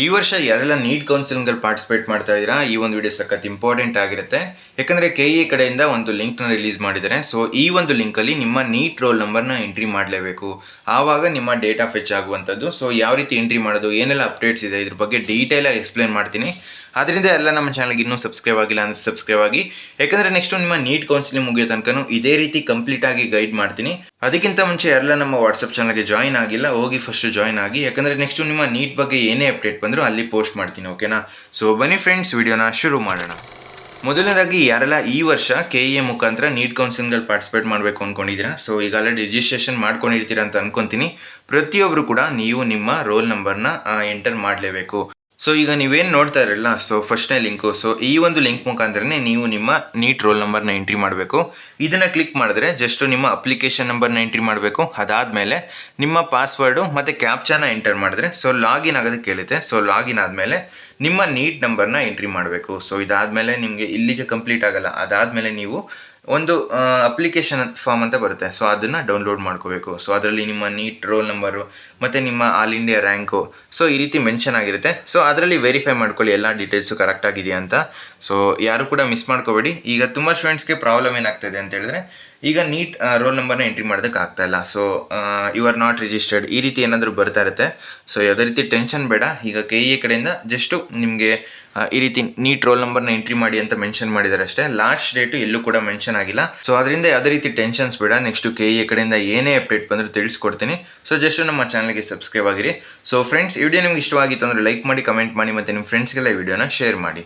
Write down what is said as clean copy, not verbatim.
ಈ ವರ್ಷ ಯಾರೆಲ್ಲ ನೀಟ್ ಕೌನ್ಸಿಲಿಂಗಲ್ಲಿ ಪಾರ್ಟಿಸಿಪೇಟ್ ಮಾಡ್ತಾ ಇದ್ದೀರಾ, ಈ ಒಂದು ವಿಡಿಯೋ ಸಖತ್ ಇಂಪಾರ್ಟೆಂಟ್ ಆಗಿರುತ್ತೆ. ಯಾಕಂದರೆ KE ಕಡೆಯಿಂದ ಒಂದು ಲಿಂಕ್ನ ರಿಲೀಸ್ ಮಾಡಿದ್ದಾರೆ. ಸೊ ಈ ಒಂದು ಲಿಂಕಲ್ಲಿ ನಿಮ್ಮ ನೀಟ್ ರೋಲ್ ನಂಬರ್ನ ಎಂಟ್ರಿ ಮಾಡಲೇಬೇಕು. ಆವಾಗ ನಿಮ್ಮ ಡೇಟಾ ಫೆಚ್ ಆಗುವಂಥದ್ದು. ಸೊ ಯಾವ ರೀತಿ ಎಂಟ್ರಿ ಮಾಡೋದು, ಏನೆಲ್ಲ ಅಪ್ಡೇಟ್ಸ್ ಇದೆ, ಇದ್ರ ಬಗ್ಗೆ ಡೀಟೇಲಾಗಿ ಎಕ್ಸ್ಪ್ಲೇನ್ ಮಾಡ್ತೀನಿ. ಅದರಿಂದ ಎಲ್ಲ ನಮ್ಮ ಚಾನಲ್ಗೆ ಇನ್ನೂ ಸಬ್ಸ್ಕ್ರೈಬ್ ಆಗಿಲ್ಲ ಅಂದರೆ ಸಬ್ಸ್ಕ್ರೈಬ್ ಆಗಿ. ಯಾಕಂದರೆ ನೆಕ್ಸ್ಟು ನಿಮ್ಮ ನೀಟ್ ಕೌನ್ಸಿಲಿಂಗ್ ಮುಗಿಯೋ ತನಕ ಇದೇ ರೀತಿ ಕಂಪ್ಲೀಟಾಗಿ ಗೈಡ್ ಮಾಡ್ತೀನಿ. ಅದಕ್ಕಿಂತ ಮುಂಚೆ ಎಲ್ಲ ನಮ್ಮ ವಾಟ್ಸಪ್ ಚಾನಲ್ಗೆ ಜಾಯಿನ್ ಆಗಿಲ್ಲ, ಹೋಗಿ ಫಸ್ಟ್ ಜಾಯಿನ್ ಆಗಿ. ಯಾಕಂದರೆ ನೆಕ್ಸ್ಟು ನಿಮ್ಮ ನೀಟ್ ಬಗ್ಗೆ ಏನೇ ಅಪ್ಡೇಟ್ ಬಂದರೂ ಅಲ್ಲಿ ಪೋಸ್ಟ್ ಮಾಡ್ತೀನಿ, ಓಕೆನಾ? ಸೊ ಬನ್ನಿ ಫ್ರೆಂಡ್ಸ್, ವಿಡಿಯೋನ ಶುರು ಮಾಡೋಣ. ಮೊದಲನೇದಾಗಿ ಯಾರೆಲ್ಲ ಈ ವರ್ಷ KE ಮುಖಾಂತರ ನೀಟ್ ಕೌನ್ಸಿಲಿಂಗಲ್ಲಿ ಪಾರ್ಟಿಸಿಪೇಟ್ ಮಾಡಬೇಕು ಅಂದ್ಕೊಂಡಿದ್ದೀರಾ, ಸೊ ಈಗಾಗಲೇ ರಿಜಿಸ್ಟ್ರೇಷನ್ ಮಾಡ್ಕೊಂಡಿರ್ತೀರಾ ಅಂತ ಅನ್ಕೊತೀನಿ. ಪ್ರತಿಯೊಬ್ಬರು ಕೂಡ ನೀವು ನಿಮ್ಮ ರೋಲ್ ನಂಬರ್ನ ಎಂಟರ್ ಮಾಡಲೇಬೇಕು. ಸೊ ಈಗ ನೀವೇನು ನೋಡ್ತಾ ಇರಲ್ಲ, ಸೊ ಫಸ್ಟ್ನೇ ಲಿಂಕು. ಸೊ ಈ ಒಂದು ಲಿಂಕ್ ಮುಖಾಂತರನೇ ನೀವು ನಿಮ್ಮ ನೀಟ್ ರೋಲ್ ನಂಬರ್ನ ಎಂಟ್ರಿ ಮಾಡಬೇಕು. ಇದನ್ನು ಕ್ಲಿಕ್ ಮಾಡಿದ್ರೆ ಜಸ್ಟ್ ನಿಮ್ಮ ಅಪ್ಲಿಕೇಶನ್ ನಂಬರ್ನ ಎಂಟ್ರಿ ಮಾಡಬೇಕು. ಅದಾದಮೇಲೆ ನಿಮ್ಮ ಪಾಸ್ವರ್ಡು ಮತ್ತು ಕ್ಯಾಪ್ಚಾನ ಎಂಟರ್ ಮಾಡಿದ್ರೆ ಸೊ ಲಾಗಿನ್ ಆಗೋದಕ್ಕೆ ಕೇಳುತ್ತೆ. ಸೊ ಲಾಗಿನ್ ಆದಮೇಲೆ ನಿಮ್ಮ ನೀಟ್ ನಂಬರ್ನ ಎಂಟ್ರಿ ಮಾಡಬೇಕು. ಸೊ ಇದಾದಮೇಲೆ ನಿಮಗೆ ಇಲ್ಲಿಗೆ ಕಂಪ್ಲೀಟ್ ಆಗಲ್ಲ. ಅದಾದಮೇಲೆ ನೀವು ಒಂದು ಅಪ್ಲಿಕೇಶನ್ ಫಾರ್ಮ್ ಅಂತ ಬರುತ್ತೆ. ಸೊ ಅದನ್ನು ಡೌನ್ಲೋಡ್ ಮಾಡ್ಕೋಬೇಕು. ಸೊ ಅದರಲ್ಲಿ ನಿಮ್ಮ ನೀಟ್ ರೋಲ್ ನಂಬರು ಮತ್ತು ನಿಮ್ಮ ಆಲ್ ಇಂಡಿಯಾ ರ್ಯಾಂಕು ಸೊ ಈ ರೀತಿ ಮೆನ್ಷನ್ ಆಗಿರುತ್ತೆ. ಸೊ ಅದರಲ್ಲಿ ವೆರಿಫೈ ಮಾಡ್ಕೊಳ್ಳಿ ಎಲ್ಲ ಡೀಟೇಲ್ಸು ಕರೆಕ್ಟ್ ಆಗಿದೆಯಾ ಅಂತ. ಸೊ ಯಾರು ಕೂಡ ಮಿಸ್ ಮಾಡ್ಕೋಬೇಡಿ. ಈಗ ತುಂಬ ಸ್ಟೂಡೆಂಟ್ಸ್ಗೆ ಪ್ರಾಬ್ಲಮ್ ಏನಾಗ್ತಾಯಿದೆ ಅಂತ ಹೇಳಿದ್ರೆ, ಈಗ ನೀಟ್ ರೋಲ್ ನಂಬರ್ನ ಎಂಟ್ರಿ ಮಾಡೋದಕ್ಕೆ ಆಗ್ತಾಯಿಲ್ಲ. So you are not registered ಈ ರೀತಿ ಏನಾದರೂ ಬರ್ತಾ ಇರುತ್ತೆ. ಸೊ ಯಾವುದೇ ರೀತಿ ಟೆನ್ಷನ್ ಬೇಡ. ಈಗ KE ಕಡೆಯಿಂದ ಜಸ್ಟು ನಿಮಗೆ ಈ ರೀತಿ ನೀಟ್ ರೋಲ್ ನಂಬರ್ನ ಎಂಟ್ರಿ ಮಾಡಿ ಅಂತ ಮೆನ್ಷನ್ ಮಾಡಿದ್ದಾರೆ ಅಷ್ಟೇ. ಲಾಸ್ಟ್ ಡೇಟು ಎಲ್ಲೂ ಕೂಡ ಮೆನ್ಷನ್ ಆಗಿಲ್ಲ. ಸೊ ಅದರಿಂದ ಯಾವುದೇ ರೀತಿ ಟೆನ್ಷನ್ಸ್ ಬೇಡ. ನೆಕ್ಸ್ಟು KE ಕಡೆಯಿಂದ ಏನೇ ಅಪ್ಡೇಟ್ ಬಂದರೂ ತಿಳಿಸ್ಕೊಡ್ತೀನಿ. ಸೊ ಜಸ್ಟ್ ನಮ್ಮ ಚಾನಲ್ಗೆ ಸಬ್ಸ್ಕ್ರೈಬ್ ಆಗಿರಿ. ಸೊ ಫ್ರೆಂಡ್ಸ್, ಈ ವಿಡಿಯೋ ನಿಮ್ಗೆ ಇಷ್ಟವಾಗಿತ್ತು ಅಂದರೆ ಲೈಕ್ ಮಾಡಿ, ಕಮೆಂಟ್ ಮಾಡಿ ಮತ್ತು ನಿಮ್ಮ ಫ್ರೆಂಡ್ಸ್ಗೆಲ್ಲ ಈ ವಿಡಿಯೋನ ಶೇರ್ ಮಾಡಿ.